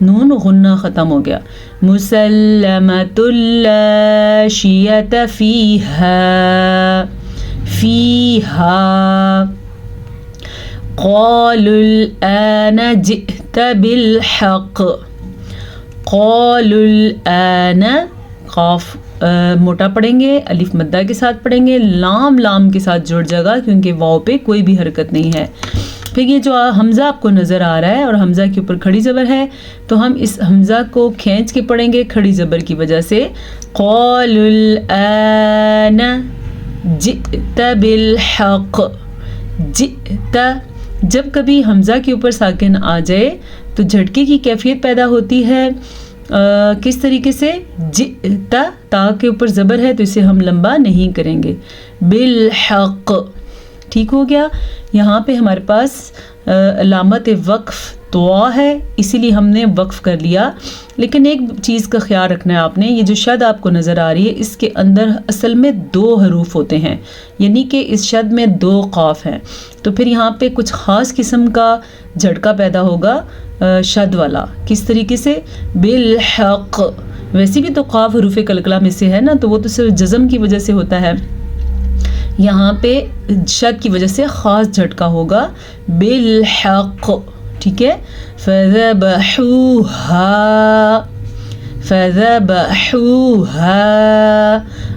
نون غنہ ختم ہو گیا. مسلمۃ لا شیۃ فیہا فیہا. قالوا الآن جئت بالحق. قالوا الآن قاف موٹا پڑھیں گے, الف مدہ کے ساتھ پڑھیں گے, لام کے ساتھ جڑ جائے گا کیونکہ واو پہ کوئی بھی حرکت نہیں ہے. پھر یہ جو حمزہ آپ کو نظر آ رہا ہے اور حمزہ کے اوپر کھڑی زبر ہے تو ہم اس حمزہ کو کھینچ کے پڑھیں گے کھڑی زبر کی وجہ سے. قالوا الآن جئت بالحق. جئت, جب کبھی حمزہ کے اوپر ساکن آ جائے تو جھٹکے کی کیفیت پیدا ہوتی ہے. کس طریقے سے؟ جئت, تا کے اوپر زبر ہے تو اسے ہم لمبا نہیں کریں گے. بالحق. ٹھیک ہو گیا. یہاں پہ ہمارے پاس علامت وقف طوا ہے, اسی لیے ہم نے وقف کر لیا. لیکن ایک چیز کا خیال رکھنا ہے آپ نے, یہ جو شد آپ کو نظر آ رہی ہے اس کے اندر اصل میں 2 حروف ہوتے ہیں, یعنی کہ اس شد میں 2 قاف ہیں. تو پھر یہاں پہ کچھ خاص قسم کا جھٹکا پیدا ہوگا شد والا. کس طریقے سے؟ بالحق. ویسے بھی تو قاف حروف قلقلہ میں سے ہے نا, تو وہ تو صرف جزم کی وجہ سے ہوتا ہے. یہاں پہ شد کی وجہ سے خاص جھٹکا ہوگا. بالحق. ٹھیک ہے. فذبحوها فذبحوها.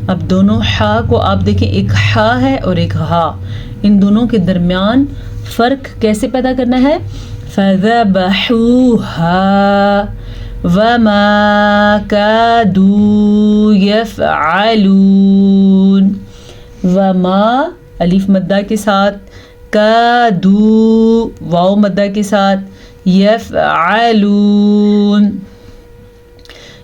اب دونوں ہا کو آپ دیکھیں, ایک ہا ہے اور ایک ہا, ان دونوں کے درمیان فرق کیسے پیدا کرنا ہے؟ فذبحوها وما كادوا يفعلون. وما الف مدہ کے ساتھ, کادو واو مدہ کے ساتھ, یفعلون.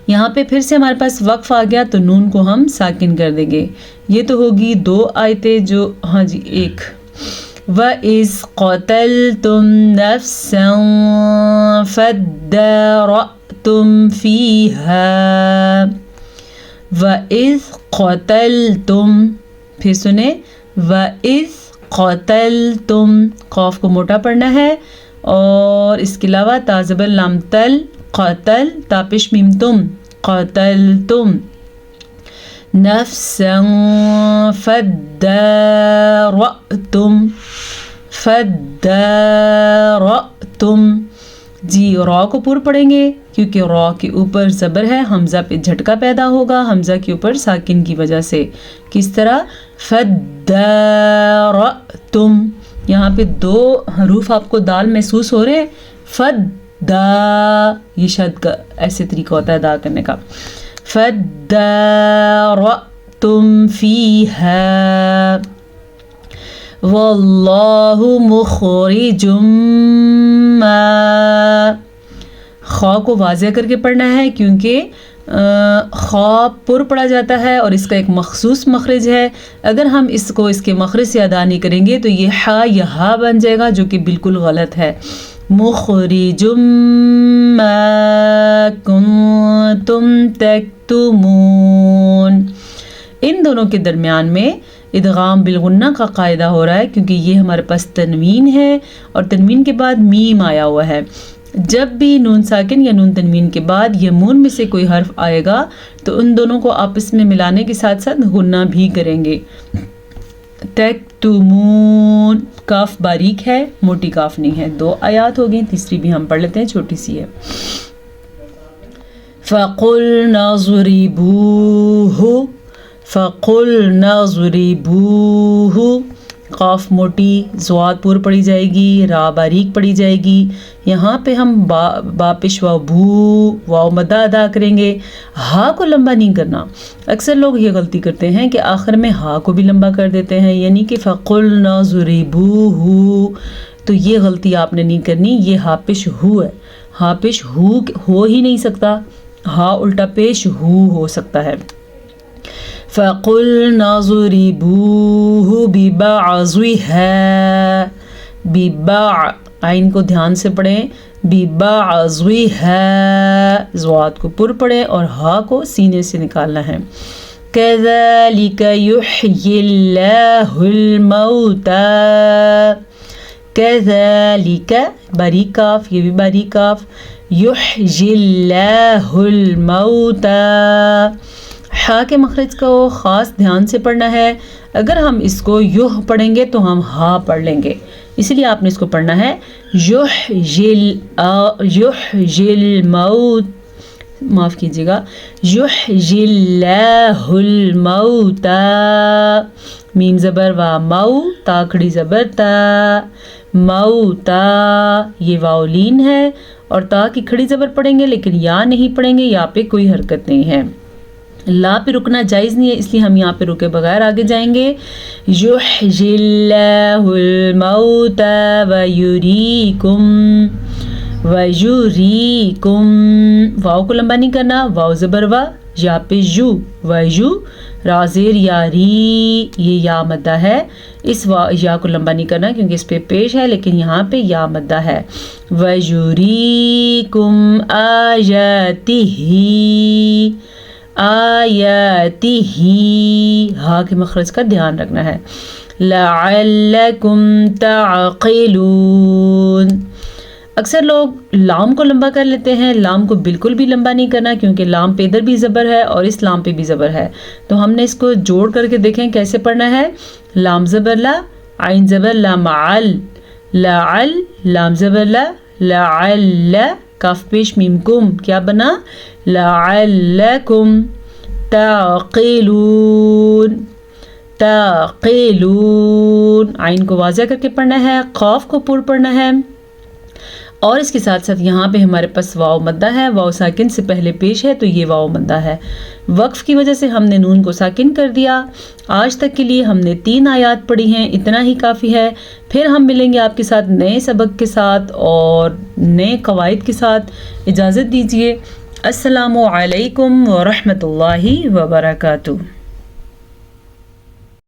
یہاں پہ پھر سے ہمارے پاس وقف آ گیا تو نون کو ہم ساکن کر دیں گے. یہ تو ہوگی 2 آیتیں جو, ہاں جی ایک. وَإِذْ قَتَلْتُمْ نَفْسًا فَادَّارَأْتُمْ فِيهَا. وَإِذْ قَتَلْتُمْ, پھر سنیں, وَإِذْ قَتَلْتُمْ, قاف کو موٹا پڑھنا ہے, اور اس کے علاوہ تا زبر لام تل, قتل تا پیش میم تم, قتلتم. نفسا فَادَّارَأْتُمْ فَادَّارَأْتُمْ. جی را کو پر پڑھیں گے کیونکہ را کے اوپر زبر ہے, حمزہ پہ جھٹکا پیدا ہوگا حمزہ کے اوپر ساکن کی وجہ سے. کس طرح؟ فَادَّارَأْتُمْ. یہاں پہ 2 حروف آپ کو دال محسوس ہو رہے ہیں. فَدَّا, یہ شد کا ایسے طریقہ ہوتا ہے ادا کرنے کا. فَادَّارَأْتُمْ فِيهَا وَاللَّهُ مُخْرِجٌ مَا. خا کو واضح کر کے پڑھنا ہے کیونکہ خا پر پڑھا جاتا ہے اور اس کا ایک مخصوص مخرج ہے. اگر ہم اس کو اس کے مخرج سے ادا نہیں کریں گے تو یہ ہا یا ہا بن جائے گا, جو کہ بالکل غلط ہے. مخرج ما کنتم تکتمون. ان دونوں کے درمیان میں ادغام بالغنہ کا قاعدہ ہو رہا ہے کیونکہ یہ ہمارے پاس تنوین ہے اور تنوین کے بعد میم آیا ہوا ہے. جب بھی نون ساکن یا نون تنوین کے بعد یمون میں سے کوئی حرف آئے گا تو ان دونوں کو آپس میں ملانے کے ساتھ ساتھ غنہ بھی کریں گے. تکتمون, کاف باریک ہے, موٹی کاف نہیں ہے. 2 آیات ہو گئی, تیسری بھی ہم پڑھ لیتے ہیں, چھوٹی سی ہے. فَقُلْنَا ضُرِبُوهُ فَقُلْنَا ضُرِبُوهُ. قاف موٹی, زواد پور پڑھی جائے گی, را باریک پڑھی جائے گی. یہاں پہ ہم با پیشوا بھو واو مدہ ادا کریں گے. ہا کو لمبا نہیں کرنا. اکثر لوگ یہ غلطی کرتے ہیں کہ آخر میں ہا کو بھی لمبا کر دیتے ہیں, یعنی کہ فَقُلْنَا ضُرِبُوهُ. تو یہ غلطی آپ نے نہیں کرنی. یہ ہا پیش ہو ہے, ہا پیش ہو ہی نہیں سکتا, ہا الٹا پیش ہو سکتا ہے. فَقُلْنَا ضُرِبُوهُ بِبَعْضِهَا. عین کو دھیان سے پڑھیں, بِبَعْضِهَا. زواد کو پر پڑھیں اور ہا کو سینے سے نکالنا ہے. كَذَلِكَ يُحْيِي اللَّهُ الْمَوْتَى. كَذَلِكَ باریک کاف, یہ بھی باریک کاف. یحیی اللہ الموتی. ہا کے مخرج کو خاص دھیان سے پڑھنا ہے. اگر ہم اس کو یح پڑھیں گے تو ہم ہا پڑھ لیں گے، اسی لیے آپ نے اس کو پڑھنا ہے یحیی الموت، معاف کیجیے گا، یحیی اللہ الموتی. میم زبر و مو، تا کھڑی زبر تا، موتا یہ واولین ہے اور تا کی کھڑی زبر پڑھیں گے لیکن یا نہیں پڑھیں گے، یا پہ کوئی حرکت نہیں ہے. لا پہ رکنا جائز نہیں ہے، اس لیے ہم یہاں پہ رکے بغیر آگے جائیں گے. یحیی اللہ الموتی ویریکم، ویریکم، واو کو لمبا نہیں کرنا، واو زبر وا، یا پہ یو، ویو، را زیر یا ری، یہ یا مدہ ہے. اس یا کو لمبا نہیں کرنا کیونکہ اس پہ پیش ہے، لیکن یہاں پہ یا مدہ ہے. وَيُرِيكُمْ آيَاتِهِ، آیاتِهِ، ہا کے مخرج کا دھیان رکھنا ہے. لَعَلَّكُمْ تَعْقِلُونَ. اکثر لوگ لام کو لمبا کر لیتے ہیں، لام کو بالکل بھی لمبا نہیں کرنا کیونکہ لام پہ ادھر بھی زبر ہے اور اس لام پہ بھی زبر ہے. تو ہم نے اس کو جوڑ کر کے دیکھیں کیسے پڑھنا ہے. لام زبر لا، عین زبر لا، معل، لعل، لام زبر لا، لعل، کاف پیش میم کم، کیا بنا؟ لعلکم تعقلون، تعقلون. عین کو واضح کر کے پڑھنا ہے، قاف کو پر پڑھنا ہے، اور اس کے ساتھ ساتھ یہاں پہ ہمارے پاس واو مدہ ہے. واو ساکن سے پہلے پیش ہے تو یہ واو مدہ ہے. وقف کی وجہ سے ہم نے نون کو ساکن کر دیا. آج تک کے لیے ہم نے 3 آیات پڑھی ہیں، اتنا ہی کافی ہے. پھر ہم ملیں گے آپ کے ساتھ نئے سبق کے ساتھ اور نئے قواعد کے ساتھ. اجازت دیجیے. السلام علیکم ورحمۃ اللہ وبرکاتہ.